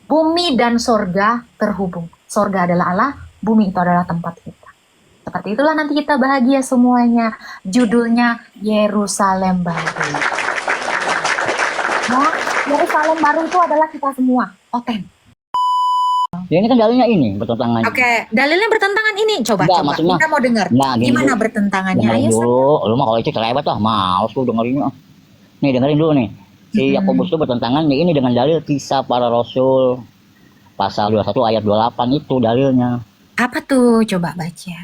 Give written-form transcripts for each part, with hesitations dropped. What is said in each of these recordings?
Bumi dan sorga terhubung. Sorga adalah Allah, bumi itu adalah tempat kita. Seperti itulah nanti kita bahagia semuanya. Judulnya Yerusalem Baru. Nah, Yerusalem Baru itu adalah kita semua. Oten. Ya ini kan dalilnya ini bertentangan. Oke, dalilnya bertentangan ini. Coba. Maksudnya, kita mau dengar. Gimana bertentangannya? Dengerin dulu. Lu mah kalau itu kelewat lah, males lu dengerinnya. Nih dengerin dulu nih. Si Yakobus itu bertentangan ini dengan dalil Kisah Para Rasul pasal 21 ayat 28 itu dalilnya. Apa tuh? Coba baca.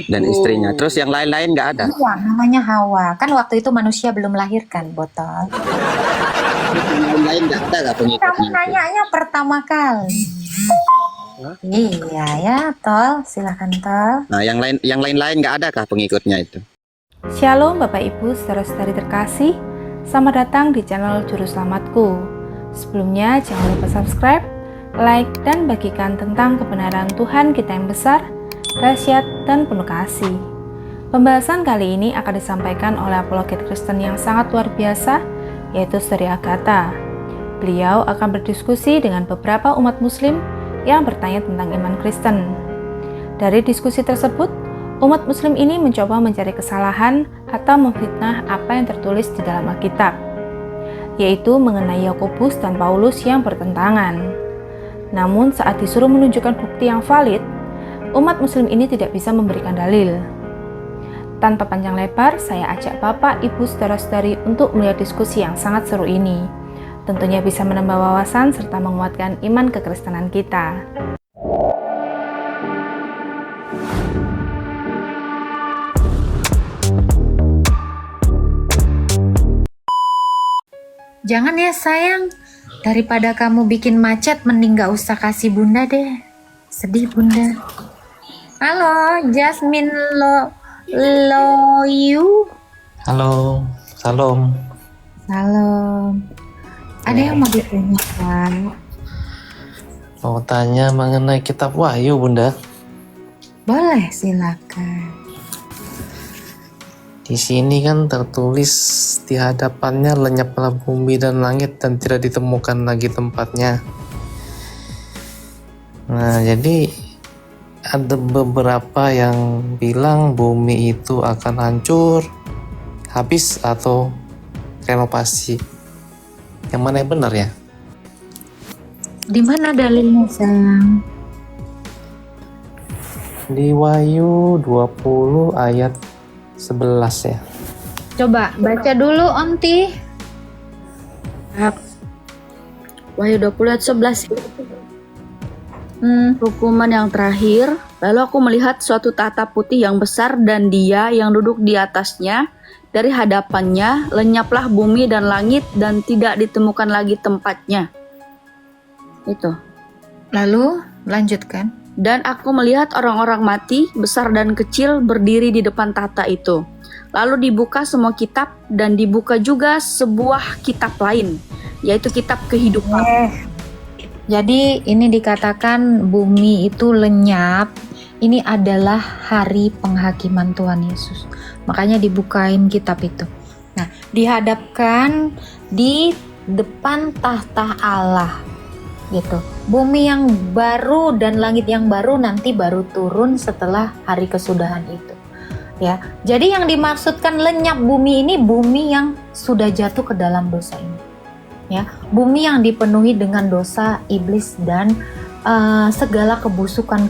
Dan istrinya. Terus yang lain-lain nggak ada? Iya, namanya Hawa. Kan waktu itu manusia belum melahirkan, botol. Yang lain nggak ada nggak Kamu pengikutnya? nanyanya pertama kali. Iya ya, Tol. Silakan, Tol. Nah, yang lain nggak ada kah pengikutnya itu? Shalom Bapak Ibu saudara-saudari terkasih, selamat datang di channel Juru Selamatku. Sebelumnya jangan lupa subscribe, like, dan bagikan tentang kebenaran Tuhan kita yang besar, dahsyat, dan penuh kasih. Pembahasan kali ini akan disampaikan oleh apologet Kristen yang sangat luar biasa, yaitu Saudari Agatha. Beliau akan berdiskusi dengan beberapa umat muslim yang bertanya tentang iman Kristen. Dari diskusi tersebut, umat muslim ini mencoba mencari kesalahan atau memfitnah apa yang tertulis di dalam Alkitab, yaitu mengenai Yakobus dan Paulus yang bertentangan. Namun saat disuruh menunjukkan bukti yang valid, umat muslim ini tidak bisa memberikan dalil. Tanpa panjang lebar, saya ajak Bapak, Ibu, Saudara-saudari untuk melihat diskusi yang sangat seru ini. Tentunya bisa menambah wawasan serta menguatkan iman kekristenan kita. Jangan ya sayang, daripada kamu bikin macet, mending gak usah kasih bunda deh. Sedih bunda. Halo, Jasmine Loyu. Halo, salam. Salam. Ada yang mau ditanyakan? Mau tanya mengenai kitab Wahyu, Bunda. Boleh, silakan. Di sini kan tertulis di hadapannya lenyaplah bumi dan langit dan tidak ditemukan lagi tempatnya. Nah, jadi ada beberapa yang bilang bumi itu akan hancur, habis atau renovasi. Yang mana yang benar ya? Di mana dalilnya sayang? Di Wahyu 20 ayat 11 ya. Coba baca dulu, Onti. Wahyu 20 ayat 11. Hukuman yang terakhir. Lalu aku melihat suatu tahta putih yang besar dan Dia yang duduk di atasnya. Dari hadapannya lenyaplah bumi dan langit dan tidak ditemukan lagi tempatnya. Itu. Lalu lanjutkan. Dan aku melihat orang-orang mati, besar dan kecil, berdiri di depan tahta itu. Lalu dibuka semua kitab dan dibuka juga sebuah kitab lain, yaitu kitab kehidupan. Jadi ini dikatakan bumi itu lenyap. Ini adalah hari penghakiman Tuhan Yesus. Makanya dibukain kitab itu. Nah, dihadapkan di depan tahta Allah. Gitu. Bumi yang baru dan langit yang baru nanti baru turun setelah hari kesudahan itu. Ya. Jadi yang dimaksudkan lenyap bumi ini bumi yang sudah jatuh ke dalam dosa ini. Ya, bumi yang dipenuhi dengan dosa iblis dan segala kebusukan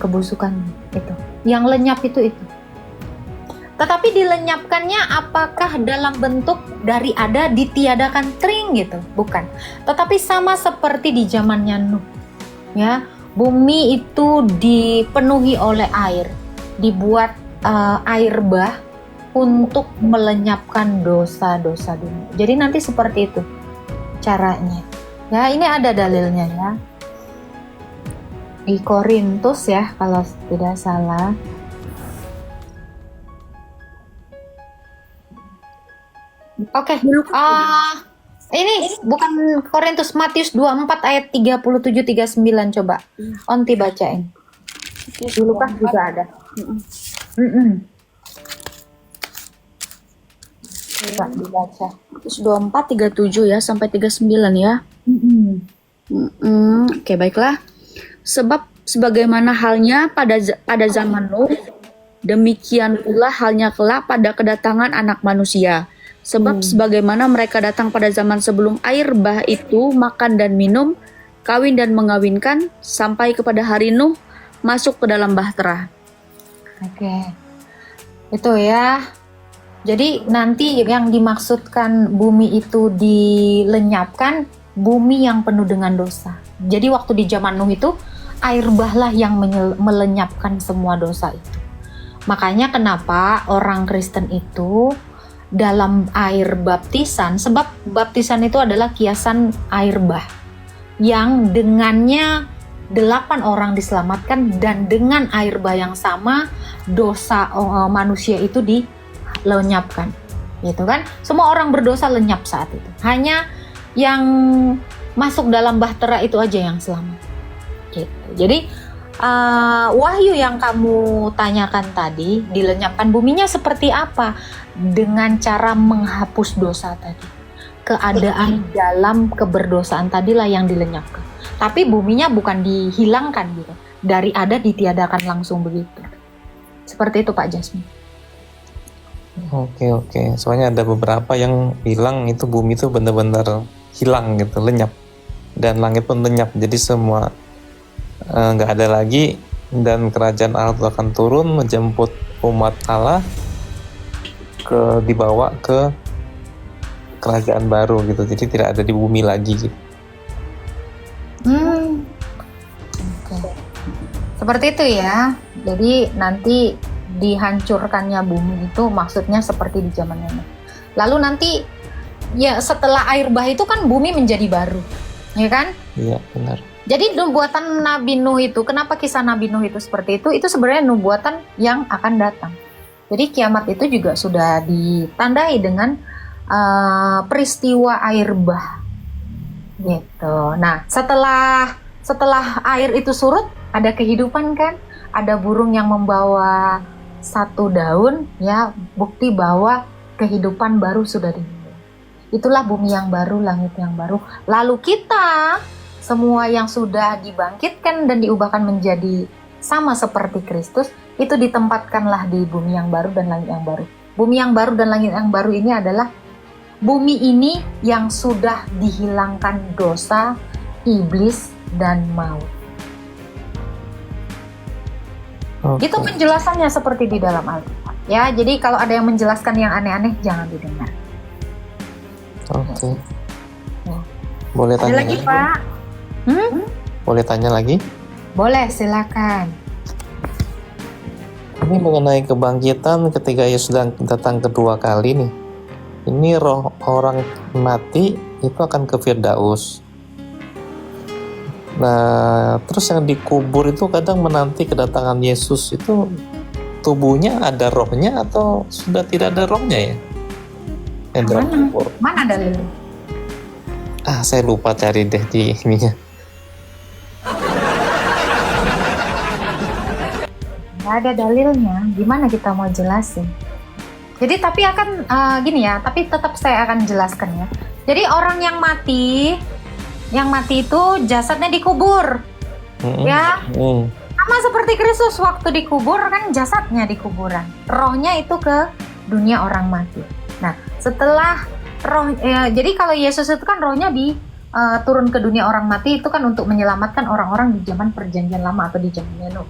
itu. Yang lenyap itu. Tetapi dilenyapkannya apakah dalam bentuk dari ada ditiadakan tring gitu? Bukan. Tetapi sama seperti di zamannya Nuh. Ya, bumi itu dipenuhi oleh air, dibuat air bah untuk melenyapkan dosa-dosa dunia. Jadi nanti seperti itu caranya. Ya, ini ada dalilnya ya. Di Korintus ya, kalau tidak salah. Oke. Ini bukan Korintus, Matius 24 ayat 37-39 coba. Onti bacain. Di Lukas juga ada. Coba dibaca. Terus 24, 37 ya sampai 39 ya. Oke, baiklah. Sebab sebagaimana halnya pada zaman Nuh, demikian pula halnya kelak pada kedatangan Anak Manusia. Sebab sebagaimana mereka datang pada zaman sebelum air bah itu, makan dan minum, kawin dan mengawinkan, sampai kepada hari Nuh masuk ke dalam bahtera. Oke. Itu ya. Jadi nanti yang dimaksudkan bumi itu dilenyapkan, bumi yang penuh dengan dosa. Jadi waktu di zaman Nuh itu, air bahlah yang melenyapkan semua dosa itu. Makanya kenapa orang Kristen itu dalam air baptisan, sebab baptisan itu adalah kiasan air bah yang dengannya 8 orang diselamatkan, dan dengan air bah yang sama dosa manusia itu dilenyapkan, gitu kan? Semua orang berdosa lenyap saat itu. Hanya yang masuk dalam bahtera itu aja yang selamat. Gitu. Jadi wahyu yang kamu tanyakan tadi, dilenyapkan buminya seperti apa? Dengan cara menghapus dosa tadi. Keadaan dalam keberdosaan tadilah yang dilenyapkan. Tapi buminya bukan dihilangkan gitu. Dari ada ditiadakan langsung begitu. Seperti itu Pak Jasmine. Oke. Soalnya ada beberapa yang bilang itu bumi itu benar-benar hilang gitu, lenyap. Dan langit pun lenyap. Jadi semua nggak ada lagi, dan kerajaan Allah itu akan turun menjemput umat Allah dibawa ke kerajaan baru gitu. Jadi tidak ada di bumi lagi gitu. Oke. Seperti itu ya. Jadi nanti dihancurkannya bumi itu maksudnya seperti di zaman Nuh. Lalu nanti ya setelah air bah itu kan bumi menjadi baru, ya kan? Iya, benar. Jadi nubuatan Nabi Nuh itu, kenapa kisah Nabi Nuh itu seperti itu? Itu sebenarnya nubuatan yang akan datang. Jadi kiamat itu juga sudah ditandai dengan peristiwa air bah, gitu. Nah, setelah air itu surut, ada kehidupan kan? Ada burung yang membawa satu daun, ya, bukti bahwa kehidupan baru sudah dimulai. Itulah bumi yang baru, langit yang baru. Lalu kita semua yang sudah dibangkitkan dan diubahkan menjadi sama seperti Kristus, itu ditempatkanlah di bumi yang baru dan langit yang baru. Bumi yang baru dan langit yang baru ini adalah bumi ini yang sudah dihilangkan dosa, iblis, dan maut. Oke. Itu penjelasannya seperti di dalam Alkitab. Ya, jadi kalau ada yang menjelaskan yang aneh-aneh, jangan didengar. Oke. Ya. Boleh Ada tanya lagi Pak? Boleh tanya lagi? Boleh, silakan. Ini mengenai kebangkitan ketika Yesus datang kedua kali nih. Ini roh orang mati itu akan ke Firdaus. Nah, terus yang dikubur itu kadang menanti kedatangan Yesus itu tubuhnya ada rohnya atau sudah tidak ada rohnya ya? Yang dalam kubur. Mana dalil? Saya lupa cari deh di ininya. Nggak ada dalilnya. Gimana kita mau jelasin? Jadi tapi akan gini ya. Tapi tetap saya akan jelaskan ya. Jadi orang yang mati itu jasadnya dikubur, ya. Sama seperti Kristus waktu dikubur kan jasadnya di kuburan, rohnya itu ke dunia orang mati. Nah setelah roh, jadi kalau Yesus itu kan rohnya turun ke dunia orang mati itu kan untuk menyelamatkan orang-orang di zaman Perjanjian Lama atau di zaman Nuh.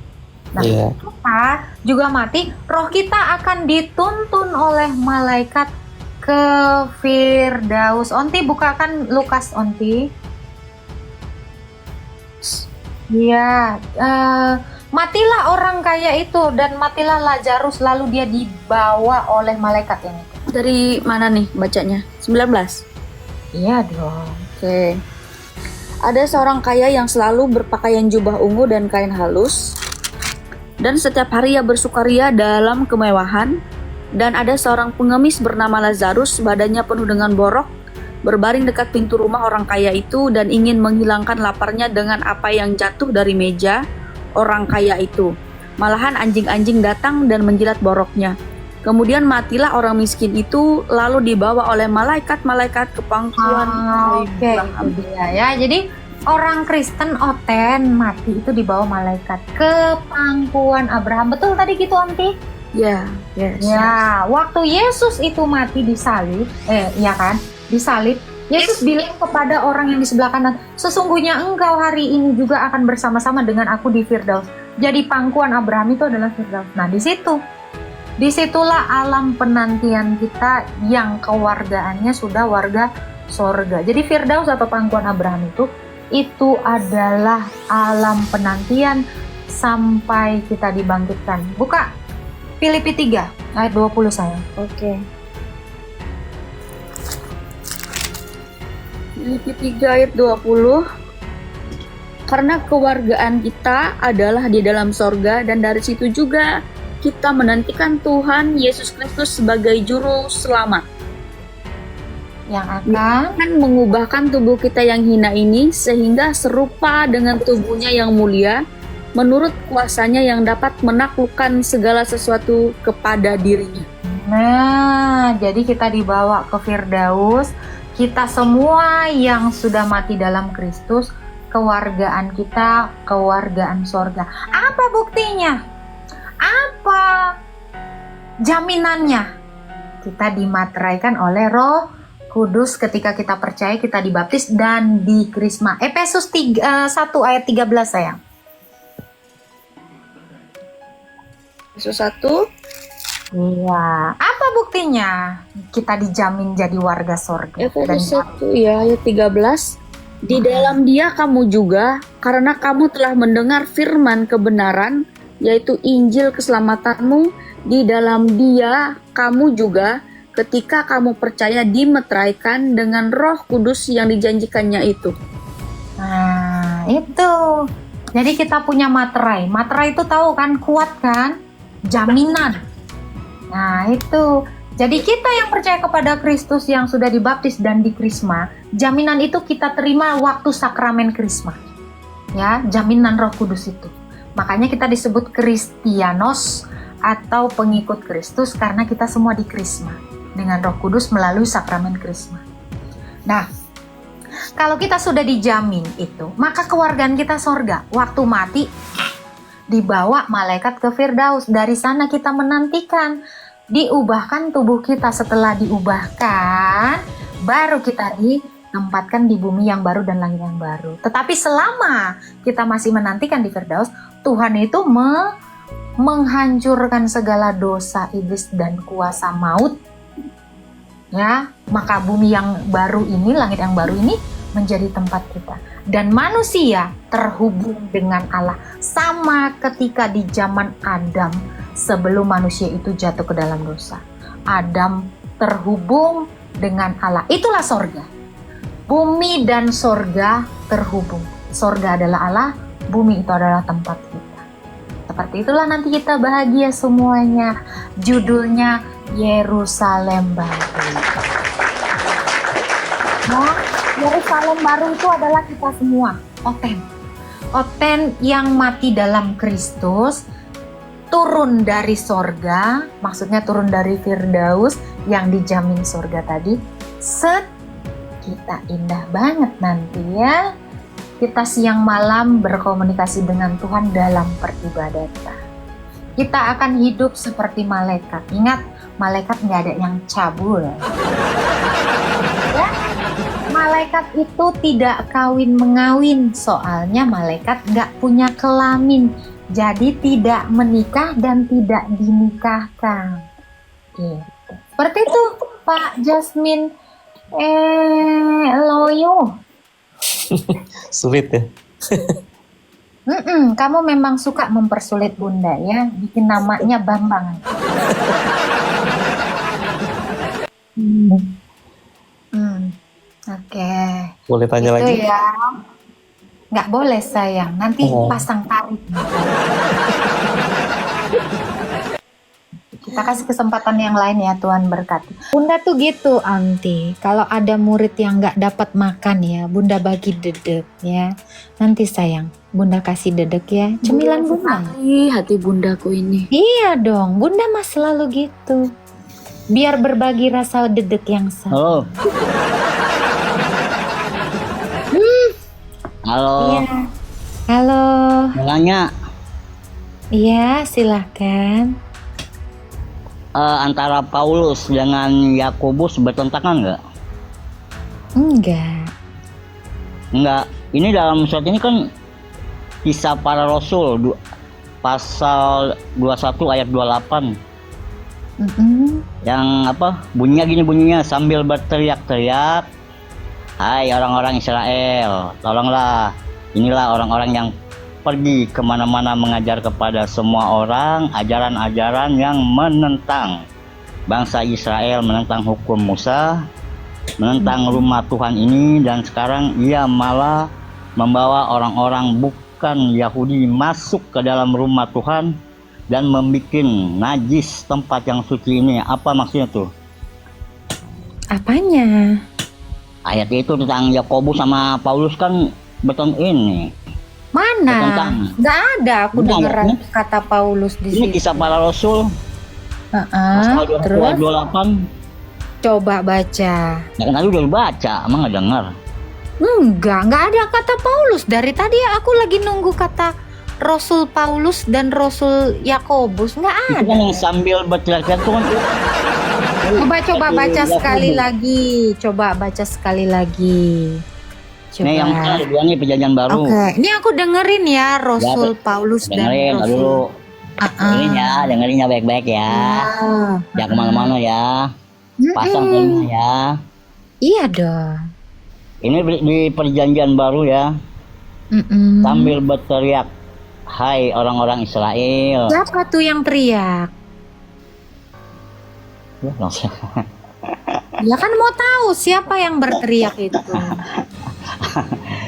Nah kita juga mati, roh kita akan dituntun oleh malaikat ke Firdaus. Onti bukakan Lukas, Onti. Iya, matilah orang kaya itu dan matilah Lazarus, lalu dia dibawa oleh malaikat yang itu. Dari mana nih bacanya? 19? Iya dong. Oke. Ada seorang kaya yang selalu berpakaian jubah ungu dan kain halus, dan setiap hari ia bersukaria dalam kemewahan. Dan ada seorang pengemis bernama Lazarus, badannya penuh dengan borok, berbaring dekat pintu rumah orang kaya itu dan ingin menghilangkan laparnya dengan apa yang jatuh dari meja orang kaya itu. Malahan anjing-anjing datang dan menjilat boroknya. Kemudian matilah orang miskin itu, lalu dibawa oleh malaikat-malaikat ke pangkuan. Oke, itu dia ya. Jadi orang Kristen Oten mati itu dibawa malaikat ke pangkuan Abraham. Betul tadi gitu Onti? Ya, yes. Ya, waktu Yesus itu mati disalib, ya kan? Disalib, Yesus bilang kepada orang yang di sebelah kanan, sesungguhnya engkau hari ini juga akan bersama-sama dengan aku di Firdaus. Jadi pangkuan Abraham itu adalah Firdaus. Nah, disitulah alam penantian kita yang kewargaannya sudah warga sorga. Jadi Firdaus atau pangkuan Abraham itu adalah alam penantian sampai kita dibangkitkan. Buka Filipi 3 ayat 20 sayang. Oke. Filipi 3 ayat 20. Karena kewargaan kita adalah di dalam sorga, dan dari situ juga kita menantikan Tuhan Yesus Kristus sebagai juru selamat Yang akan mengubahkan tubuh kita yang hina ini sehingga serupa dengan tubuhnya yang mulia menurut kuasanya yang dapat menaklukkan segala sesuatu kepada dirinya. Nah, jadi kita dibawa ke Firdaus. Kita semua yang sudah mati dalam Kristus, kewargaan kita, kewargaan sorga. Apa buktinya? Apa jaminannya? Kita dimateraikan oleh Roh Kudus ketika kita percaya, kita dibaptis dan dikrisma. Efesus 1 ayat 13 sayang. Efesus 1. Iya. Apa buktinya? Kita dijamin jadi warga sorga. Efesus 1 ya ayat 13. Di dalam Dia kamu juga, karena kamu telah mendengar firman kebenaran, yaitu Injil keselamatanmu, di dalam Dia kamu juga ketika kamu percaya dimeteraikan dengan Roh Kudus yang dijanjikannya itu. Nah, itu. Jadi kita punya materai. Materai itu tahu kan, kuat kan? Jaminan. Nah, itu. Jadi kita yang percaya kepada Kristus yang sudah dibaptis dan dikrisma, jaminan itu kita terima waktu sakramen krisma. Ya, jaminan Roh Kudus itu. Makanya kita disebut Kristianos atau pengikut Kristus karena kita semua dikrisma dengan Roh Kudus melalui sakramen krisma. Nah, kalau kita sudah dijamin itu, maka kewargaan kita sorga. Waktu mati dibawa malaikat ke Firdaus. Dari sana kita menantikan diubahkan tubuh kita. Setelah diubahkan, baru kita ditempatkan di bumi yang baru dan langit yang baru. Tetapi selama kita masih menantikan di Firdaus, Tuhan itu menghancurkan segala dosa iblis dan kuasa maut. Ya, maka bumi yang baru ini, langit yang baru ini menjadi tempat kita. Dan manusia terhubung dengan Allah sama ketika di zaman Adam sebelum manusia itu jatuh ke dalam dosa. Adam terhubung dengan Allah. Itulah sorga. Bumi dan sorga terhubung. Sorga adalah Allah, bumi itu adalah tempat kita. Seperti itulah nanti kita bahagia semuanya. Judulnya Yerusalem Baru. Nah, Yerusalem Baru itu adalah kita semua. Oten yang mati dalam Kristus, turun dari sorga, maksudnya turun dari Firdaus yang dijamin sorga tadi. Kita indah banget nanti ya. Kita siang malam berkomunikasi dengan Tuhan dalam peribadatan. Kita akan hidup seperti malaikat. Ingat, malaikat nggak ada yang cabul. Ya, malaikat itu tidak kawin-mengawin, soalnya malaikat nggak punya kelamin. Jadi tidak menikah dan tidak dinikahkan. Gitu. Seperti itu Pak Jasmine Loyo. Sulit ya. Kamu memang suka mempersulit Bunda ya, bikin namanya Bambang. Oke. Boleh tanya itu lagi? Ya. Nggak boleh sayang, nanti pasang tarik. Kita kasih kesempatan yang lain ya, Tuhan berkati. Bunda tuh gitu, Anti. Kalau ada murid yang nggak dapat makan ya, Bunda bagi dedek ya. Nanti sayang, Bunda kasih dedek ya. Cemilan Bunda. Hati bundaku ini. Iya dong, Bunda mah selalu gitu. Biar berbagi rasa dedek yang sama. Halo. Halo. Iya. Halo. Mau nanya, Iya, silahkan. antara Paulus dengan Yakobus bertentangan nggak? Enggak. Enggak. Ini dalam surat ini kan Kisah Para Rasul pasal 21 ayat 28 Mm-mm. yang apa? Bunyinya sambil berteriak-teriak, "Hai orang-orang Israel, tolonglah. Inilah orang-orang yang pergi kemana-mana mengajar kepada semua orang ajaran-ajaran yang menentang bangsa Israel, menentang hukum Musa, menentang rumah Tuhan ini, dan sekarang ia malah membawa orang-orang bukan Yahudi masuk ke dalam rumah Tuhan dan membuat najis tempat yang suci ini." Apa maksudnya tuh? Apanya? Ayat itu tentang Yakobus sama Paulus kan ini. Mana? Bertentangan. Nggak ada aku Nggak dengar ada. kata Paulus di Ini situ. Kisah Para Rasul pasal 21 Terus ayat 28. coba baca. Ya kan tadi udah baca, emang nggak dengar? Nggak ada kata Paulus. Dari tadi aku lagi nunggu kata Rasul Paulus dan Rasul Yakobus. Nggak Itu ada. kan yang sambil berteriak-teriak tuh kan. Coba baca Yakobus. sekali lagi. Coba baca sekali lagi. Coba. Nih yang mana dia nih Perjanjian Baru. Oke, ini aku dengerin ya Rasul Ya, Paulus dan Dengerin Rasul. dulu. Ah. Dengerin ya baik-baik ya. Ah. Jangan kemana-mana ya. Pasang Mm-mm. telinga ya. Iya dong. Ini di Perjanjian Baru ya. Mm-mm. Sambil berteriak, "Hai orang-orang Israel." Siapa tuh yang teriak? Ya, langsung. Ya kan mau tahu siapa yang berteriak itu.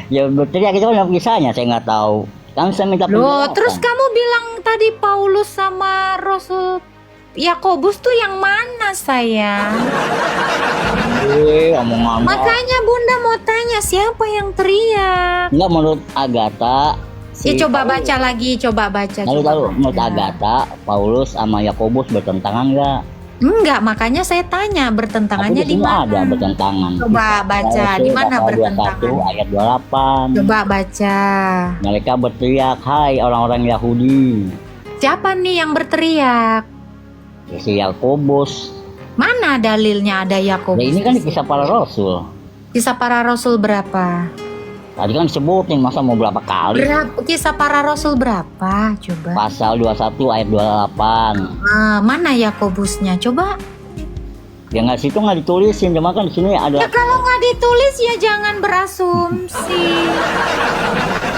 Ya berteriak itu kan kisahnya, saya nggak tahu. Kan saya minta Loh, penjelasan. terus kamu bilang tadi Paulus sama Rasul Yakobus tuh yang mana sayang? Omongan. Makanya Bunda mau tanya siapa yang teriak? Enggak, menurut Agatha. Ya coba baca lagi, coba baca. Lalu coba tahu, menurut baca. Agatha, Paulus sama Yakobus bertentangan nggak? Enggak, makanya saya tanya Tapi bertentangannya di di sini ada mana? bertentangan. Coba baca, Rasul di mana pasal bertentangan? 21 ayat 28. Coba baca. Mereka berteriak, "Hai orang-orang Yahudi." Siapa nih yang berteriak? Ya, si Yakobus. Mana dalilnya ada Yakobus? Ya ini kan di Kisah sini? Para Rasul. Kisah Para Rasul berapa? Tadi kan disebutin, masa mau berapa kali? Kisah Para Rasul berapa? Coba. Pasal 21 ayat 28. Mana Yakobusnya? Coba. Ya nggak, situ nggak ditulisin, cuma kan di sini Ya ada. kalau nggak ditulis ya jangan berasumsi.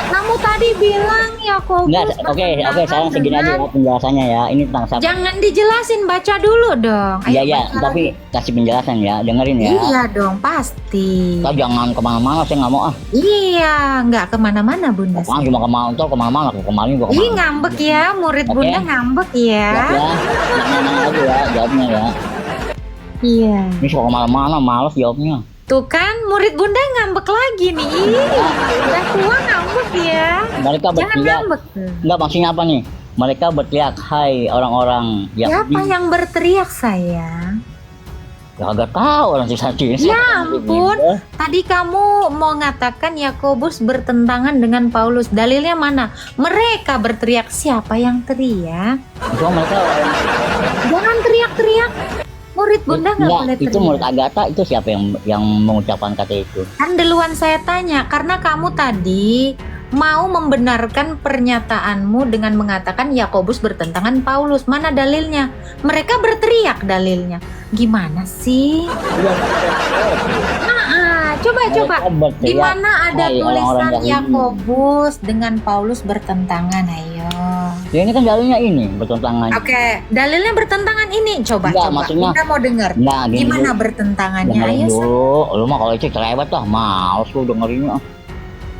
Kamu tadi bilang Yakobus. Enggak, oke, sekarang segini aja ya penjelasannya ya. Ini tentang siapa? Jangan dijelasin, baca dulu dong. Ayo Iya, iya, baca tapi kasih penjelasan ya, dengerin lagi. ya. Iya dong, pasti. Kita jangan kemana-mana, saya nggak mau ah. Iya, nggak kemana-mana Bunda. Orang cuma kemana-mana, aku kemarin gua Ih kemana. ngambek ya, murid Oke. Bunda ngambek ya. Siap ya, jangan aja ya, jawabnya ya. Iya. Ini suka kemana-mana, males jawabnya. Tuh kan, murid Bunda ngambek lagi nih. Ih, udah tua ngambek ya. Mereka Jangan berteriak. ngambek. Enggak, maksudnya apa nih? Mereka berteriak, "Hai orang-orang Siapa Yahudi." yang berteriak sayang? Ya kagak tahu orang sih. Ya ampun, tadi kamu mau ngatakan Yakobus bertentangan dengan Paulus. Dalilnya mana? Mereka berteriak. Siapa yang teriak? Cuma mereka Jangan teriak-teriak. Murid Bunda nggak enggak, boleh itu menurut teriak. Agatha itu siapa yang mengucapkan kata itu? Kan duluan saya tanya, karena kamu tadi mau membenarkan pernyataanmu dengan mengatakan Yakobus bertentangan Paulus. Mana dalilnya? Mereka berteriak dalilnya. Gimana sih? Coba. berteriak, Di mana ada "Hai, tulisan orang-orang Yahudi." Yakobus dengan Paulus bertentangan? Ayo. Ya ini kan dalilnya ini bertentangan. Oke, dalilnya bertentangan ini. Coba. Enggak, maksudnya- Kita mau dengar. Nah, gini Gimana dulu. bertentangannya? Dengerin Ayo. dulu. Lu mah kalau itu cerewet lah, males lu dengerinnya.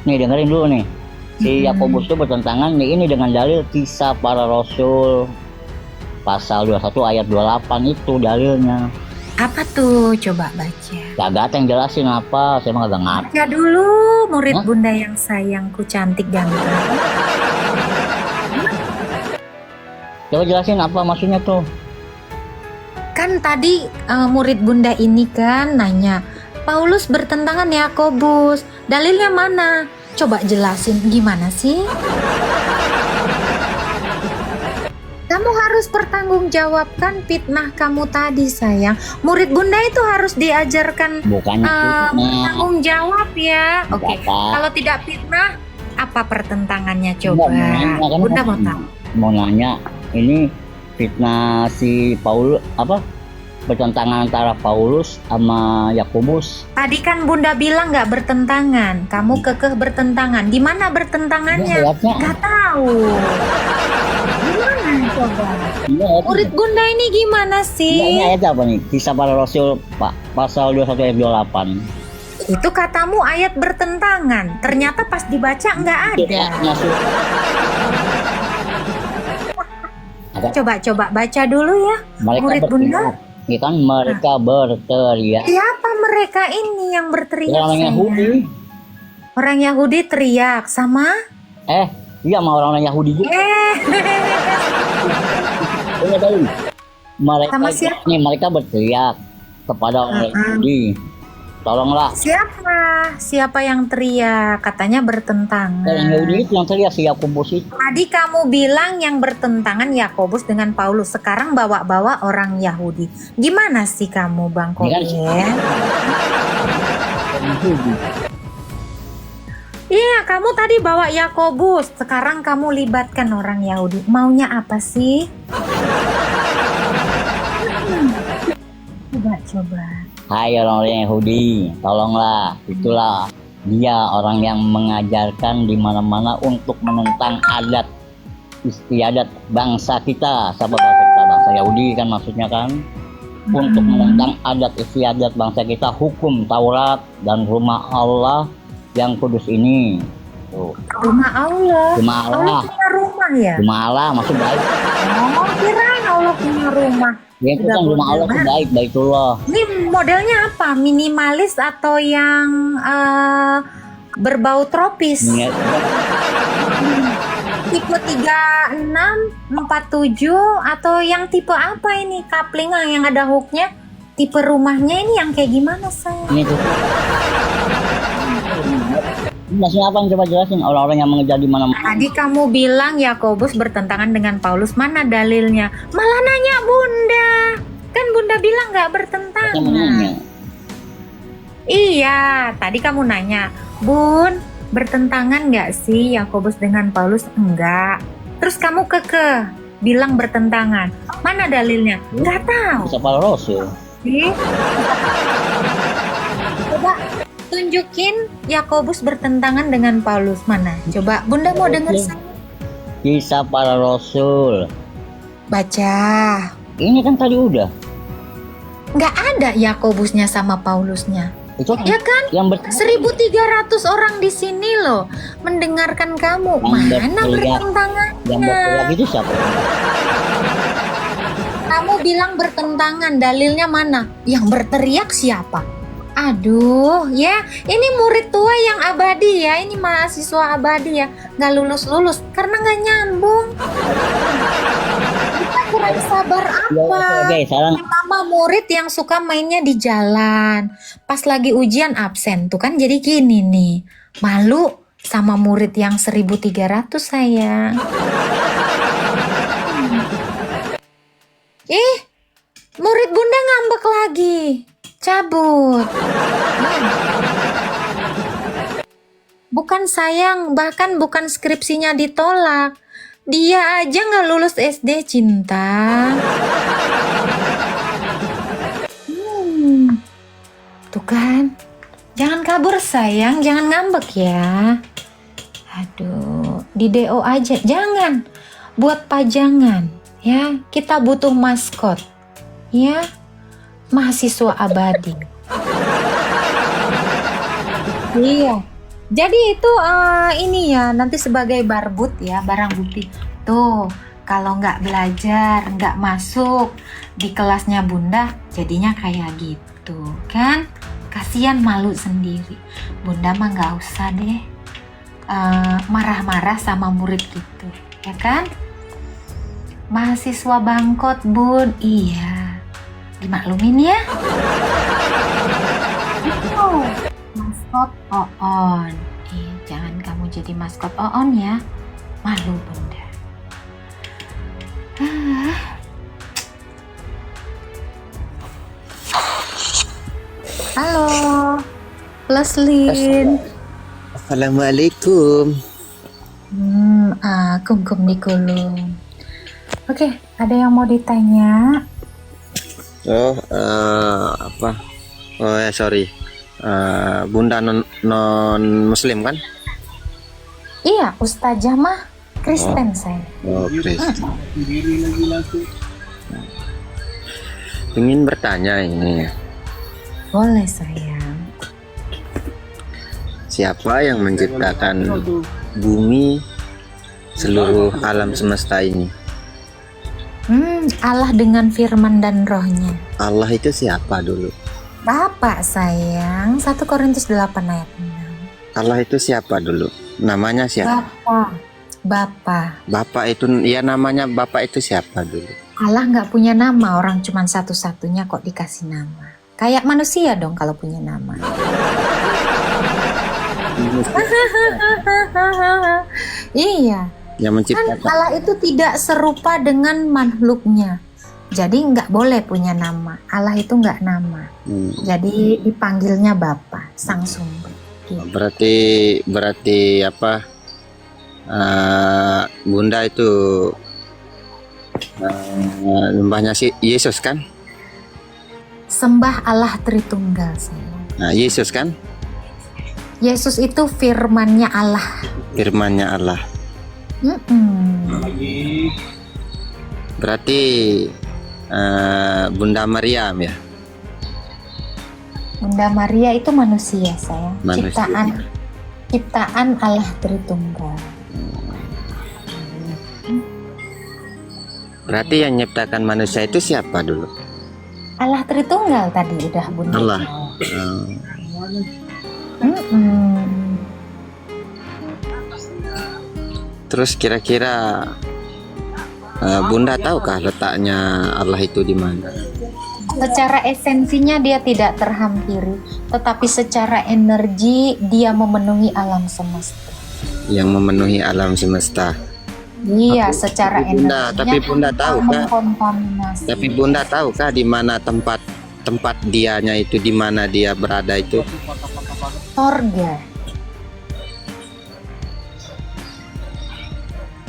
Nih dengerin dulu nih. Si Yakobus itu bertentangan nih ini dengan dalil Kisah Para Rasul pasal 21 ayat 28 itu dalilnya. Apa tuh? Coba baca. Agatha yang jelasin apa, saya mah kagak ngerti. Baca dulu, murid Hah? Bunda yang sayangku cantik ganteng. Coba jelasin apa maksudnya tuh. Kan tadi murid Bunda ini kan nanya, Paulus bertentangan Yakobus. Dalilnya mana? Coba jelasin gimana sih? Kamu harus pertanggungjawabkan fitnah kamu tadi sayang. Murid bunda itu harus diajarkan Bukannya fitnah. bertanggung jawab ya. Oke. Apa? Kalau tidak fitnah, apa pertentangannya coba? Enggak, mau nanya, kan Bunda mau tahu. mau nanya, ini fitnah si Paulus apa? Bertentangan antara Paulus sama Yakobus. Tadi kan bunda bilang nggak bertentangan. Kamu kekeh bertentangan. Di mana bertentangannya? Lihatnya. Nggak tahu. Gimana coba? Iya, Murid bunda ini gimana ini sih? ayat apa nih? Kisah para Rasul Pak pasal 21 ayat 28. Itu katamu ayat bertentangan. Ternyata pas dibaca nggak ada. Ada. Coba baca dulu ya. Mereka Murid bunda. berteriak. Ya kan mereka berteriak. Siapa mereka ini yang berteriak? Orang sayang? Yahudi. Orang Yahudi teriak sama? Iya sama orang Yahudi juga. Iya tahu. Mereka Sama siapa? nih mereka berteriak kepada orang Yahudi. Tolonglah. Siapa yang teriak? Katanya bertentangan. Orang Yahudi itu yang teriak si Yakobus itu. Tadi kamu bilang yang bertentangan Yakobus dengan Paulus. Sekarang bawa-bawa orang Yahudi. Gimana sih kamu Bang Ini kan Koyen? Yahudi. Iya, kamu tadi bawa Yakobus. Sekarang kamu libatkan orang Yahudi. Maunya apa sih? Coba. Hai orang-orang Yahudi, tolonglah. Itulah dia orang yang mengajarkan di mana-mana untuk menentang adat istiadat bangsa kita. Siapa bangsa kita? Bangsa Yahudi kan maksudnya kan. Untuk menentang adat istiadat bangsa kita, hukum Taurat dan rumah Allah yang kudus ini. Tuh. Rumah Allah. Rumah Allah. Punya rumah ya? Rumah Allah maksud baik. Oh, kirain Allah punya rumah. Ya itu Udah kan rumah Allah itu bener. baik, baitullah. Ini modelnya apa? Minimalis atau yang berbau tropis? Ini Tipe 36, 47 atau yang tipe apa ini? Kapling yang ada hooknya? Tipe rumahnya ini yang kayak gimana sayang? ini tuh. Maksudnya apa yang coba jelasin orang-orang yang mengejar di mana-mana? Tadi kamu bilang Yakobus bertentangan dengan Paulus. Mana dalilnya? Malah nanya bunda. Kan bunda bilang nggak bertentangan. Iya, tadi kamu nanya, Bun, bertentangan nggak sih Yakobus dengan Paulus? Enggak. Terus kamu bilang bertentangan. Mana dalilnya? Nggak tahu. Bisa para Rasul. Sih. Coba tunjukin Yakobus bertentangan dengan Paulus. Mana? Coba, bunda mau dengar saya. Kisah para Rasul. Baca. Ini kan tadi udah. Nggak ada Yakobusnya sama Paulusnya. Itu kan Ya kan? yang 1.300 orang di sini loh mendengarkan kamu. Yang Mana bertentangan? yang berteriak itu siapa? Kamu bilang bertentangan, dalilnya mana? Yang berteriak siapa? Aduh, ya, ini murid tua yang abadi ya, ini mahasiswa abadi ya, nggak lulus karena nggak nyambung. Kita kurang sabar apa? Oke, sekarang Sama murid yang suka mainnya di jalan, pas lagi ujian absen, tuh kan jadi gini nih, malu sama murid yang 1.300 sayang. Murid bunda ngambek lagi. Cabut. Bukan sayang, bahkan bukan skripsinya ditolak. Dia aja nggak lulus SD, cinta. Tuh kan. Jangan kabur sayang, jangan ngambek ya. Aduh, di DO aja. Jangan. Buat pajangan. Ya, kita butuh maskot. Ya. Mahasiswa abadi. Iya. Jadi itu ini ya nanti sebagai barbut ya, barang bukti. Tuh kalau nggak belajar, nggak masuk di kelasnya bunda, jadinya kayak gitu kan? Kasian malu sendiri. Bunda mah nggak usah deh marah-marah sama murid gitu, ya kan? Mahasiswa bangkot bun, iya. Dimaklumin ya. Maskot on. Jangan jadi maskot Oon ya. Malu Bunda. Halo, Leslin. Assalamualaikum. Kumkum di kulung. Oke, ada yang mau ditanya? Oh, apa? Oh ya, sorry. Bunda non Muslim kan? Iya, Ustazah mah Kristen saya. Oh, Kristen. Ingin bertanya ini. Boleh sayang. Siapa yang menciptakan bumi seluruh alam semesta ini? Allah dengan firman dan rohnya. Allah itu siapa dulu? Bapak sayang, 1 Korintus 8 ayat 6. Allah itu siapa dulu? Namanya siapa? Bapak. Bapak itu, ya namanya Bapak itu siapa dulu? Allah nggak punya nama, orang cuman satu-satunya kok dikasih nama. Kayak manusia dong kalau punya nama. Iya. Yang Kan menciptakan. Allah itu tidak serupa dengan makhluknya. Jadi nggak boleh punya nama. Allah itu nggak nama. Jadi dipanggilnya Bapa, Sang Sumber. Gitu. Berarti apa? Bunda itu lembahnya si Yesus kan? Sembah Allah Tritunggal sayang. Nah, Yesus kan? Yesus itu firman-Nya Allah. Firman-Nya Allah. Berarti Bunda Maryam ya? Bunda Maria itu manusia sayang. Manusia. Ciptaan Allah Tritunggal. Berarti yang menciptakan manusia itu siapa dulu? Allah Tritunggal tadi udah Bunda. Allah. Terus kira-kira Bunda tahukah letaknya Allah itu di mana? Secara esensinya dia tidak terhampiri, tetapi secara energi dia memenuhi alam semesta. Yang memenuhi alam semesta. Iya, secara Bunda, energinya. tapi Bunda tahukah? Mengkontaminasi. Tapi Bunda tahukah di mana tempat dianya itu, di mana dia berada itu? Sorga.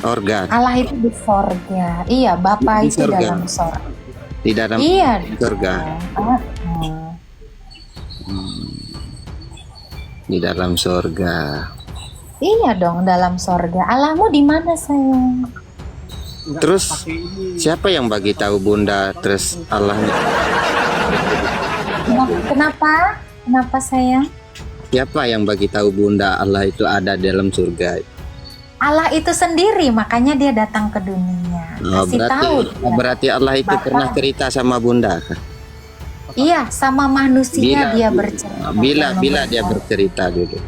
Organ. Allah itu di sorga. Iya, Bapa Di itu sorga. dalam sorga. Di dalam Iya, di surga. Di dalam surga. Iya dong, dalam sorga. Allahmu di mana sayang? Terus siapa yang bagi tahu Bunda terus Allah? Kenapa? Kenapa sayang? Siapa yang bagi tahu Bunda Allah itu ada dalam surga? Allah itu sendiri, makanya dia datang ke dunia. Oh, Kasih tahu. dia. berarti Allah itu Bapak. pernah cerita sama Bunda. Iya, sama manusia dia bercerita. Bila dia bercerita dulu.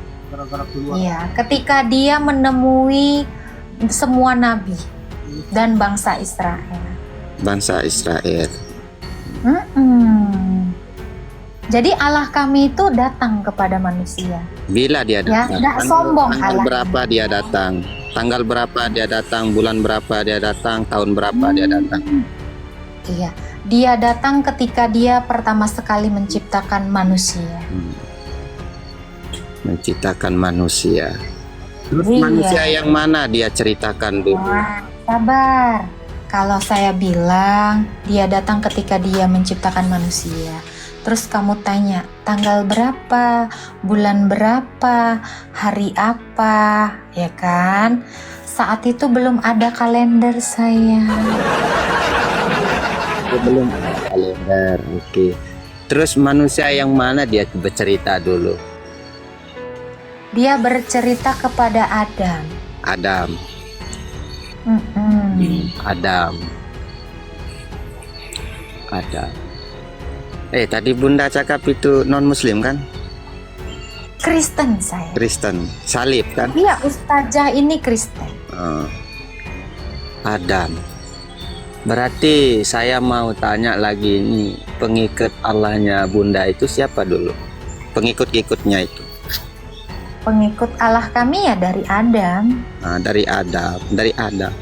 Iya, ketika dia menemui semua nabi dan bangsa Israel. Bangsa Israel. Jadi Allah kami itu datang kepada manusia. Bila dia Ya, datang? nggak sombong Tanggal Allah. berapa dia datang? Tanggal berapa dia datang? Bulan berapa dia datang? Tahun berapa dia datang? Iya, dia datang ketika dia pertama sekali menciptakan manusia. Menciptakan manusia. Terus Iya. manusia yang mana dia ceritakan dulu? Wah, sabar. Kalau saya bilang dia datang ketika dia menciptakan manusia. Terus kamu tanya tanggal berapa, bulan berapa, hari apa, ya kan? Saat itu belum ada kalender sayang. Belum ada kalender. Oke. Terus manusia yang mana dia bercerita dulu? Dia bercerita kepada Adam. Adam. Adam. Tadi Bunda cakap itu non Muslim kan? Kristen saya. Kristen, salib kan? Iya, Ustazah ini Kristen. Adam. Berarti saya mau tanya lagi ini, pengikut Allahnya Bunda itu siapa dulu? Pengikut-ikutnya itu. Pengikut Allah kami ya dari Adam. Nah, dari Adam.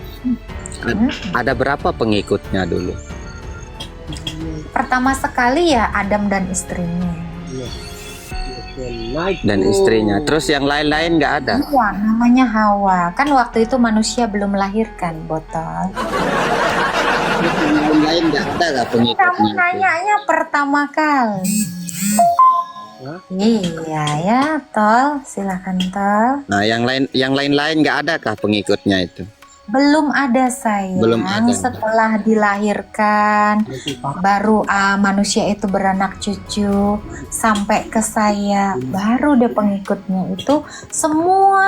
Ada berapa pengikutnya dulu? Pertama sekali ya Adam dan istrinya. Dan istrinya. Terus yang lain-lain nggak ada? Hawa, namanya Hawa. Kan waktu itu manusia belum melahirkan, botol. Yang lain-lain nggak ada nggak Kamu pengikutnya? nanyanya pertama kali. Iya ya, Tol. Silakan, Tol. Nah, yang lain-lain nggak ada kah pengikutnya itu? Belum ada, sayang. Belum ada. Setelah dilahirkan, baru manusia itu beranak cucu sampai ke saya. Baru deh pengikutnya itu semua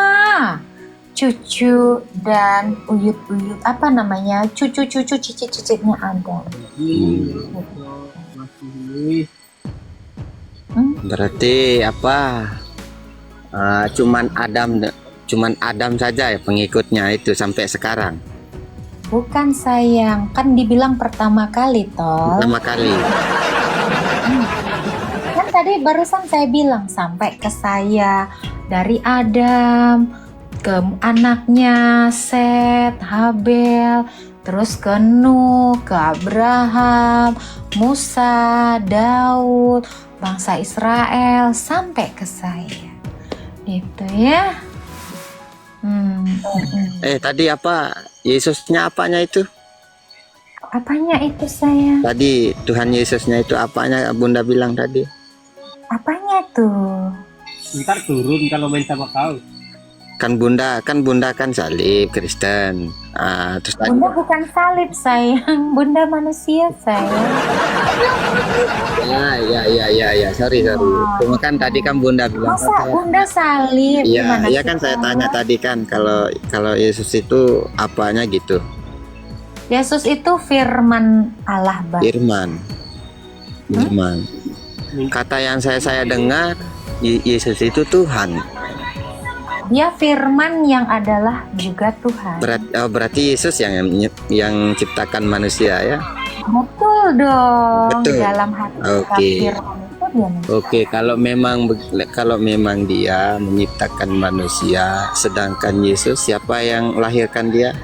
cucu dan uyut-uyut, apa namanya, cucu-cucu cicit-cicitnya ada. Berarti apa? Cuman Adam saja ya pengikutnya itu sampai sekarang. Bukan, sayang, kan dibilang pertama kali, Tol. Pertama kali. Kan tadi barusan saya bilang sampai ke saya, dari Adam ke anaknya Set, Habel, terus ke Nuh, ke Abraham, Musa, Daud, bangsa Israel, sampai ke saya. Gitu ya. Tadi apa? Yesusnya apanya itu? Apanya itu, saya? Tadi Tuhan Yesusnya itu apanya Bunda bilang tadi? Apanya tuh? Ntar turun kalau main sama kau. Kan Bunda kan salib Kristen. Terus tadi, Bunda bukan salib, sayang. Bunda manusia, sayang. ya, sorry. Cuma kan tadi kan Bunda bilang. Masa Bunda salib? Gimana Iya kan saya tanya tadi kan kalau Yesus itu apanya gitu. Yesus itu firman Allah, Bang. Firman. Kata yang saya dengar Yesus itu Tuhan. Dia firman yang adalah juga Tuhan. Berarti Yesus yang ciptakan manusia ya. Betul dong. Betul. Dalam hati kita Oke. firman itu dia menciptakan. Oke, kalau memang dia menciptakan manusia, sedangkan Yesus siapa yang lahirkan dia?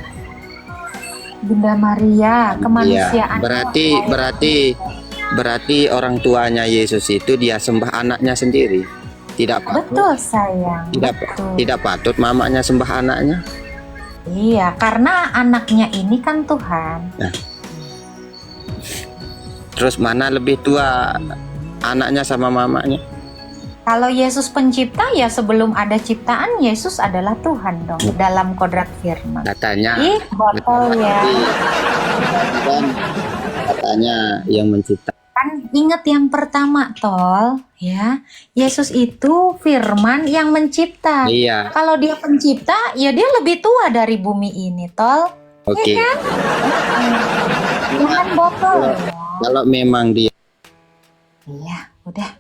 Bunda Maria, kemanusiaan. Berarti orang tuanya Yesus itu dia sembah anaknya sendiri. Tidak patut. Betul, sayang. Betul. Tidak patut mamanya sembah anaknya. Iya, karena anaknya ini kan Tuhan. Terus mana lebih tua anaknya sama mamanya? Kalau Yesus pencipta, ya sebelum ada ciptaan, Yesus adalah Tuhan dong. Dalam kodrat firman. Katanya. Ih, botol ya. Katanya yang mencipta. Kan ingat yang pertama, Tol, ya. Yesus itu firman yang mencipta. Iya. Kalau dia pencipta, ya dia lebih tua dari bumi ini, Tol. Oke. Iya kan? Jangan botol ya. Kalau memang dia. Iya, udah.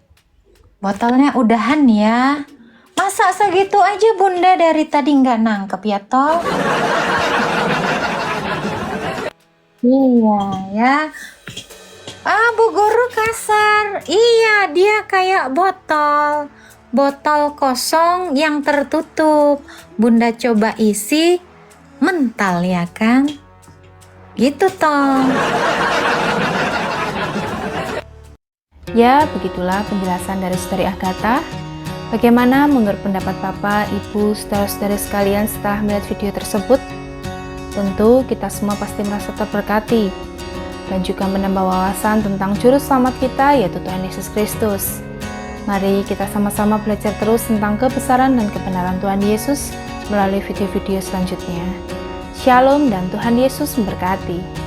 Botolnya udahan ya. Masa segitu aja Bunda dari tadi nggak nangkep ya, Tol? Iya ya. Bu guru kasar. Iya, dia kayak botol. Botol kosong yang tertutup. Bunda coba isi, mental ya kan? Gitu, Tol. Ya, begitulah penjelasan dari Saudari Agatha. Bagaimana menurut pendapat Bapak, Ibu, saudara-saudari sekalian setelah melihat video tersebut? Tentu kita semua pasti merasa terberkati dan juga menambah wawasan tentang juru selamat kita, yaitu Tuhan Yesus Kristus. Mari kita sama-sama belajar terus tentang kebesaran dan kebenaran Tuhan Yesus melalui video-video selanjutnya. Shalom dan Tuhan Yesus memberkati.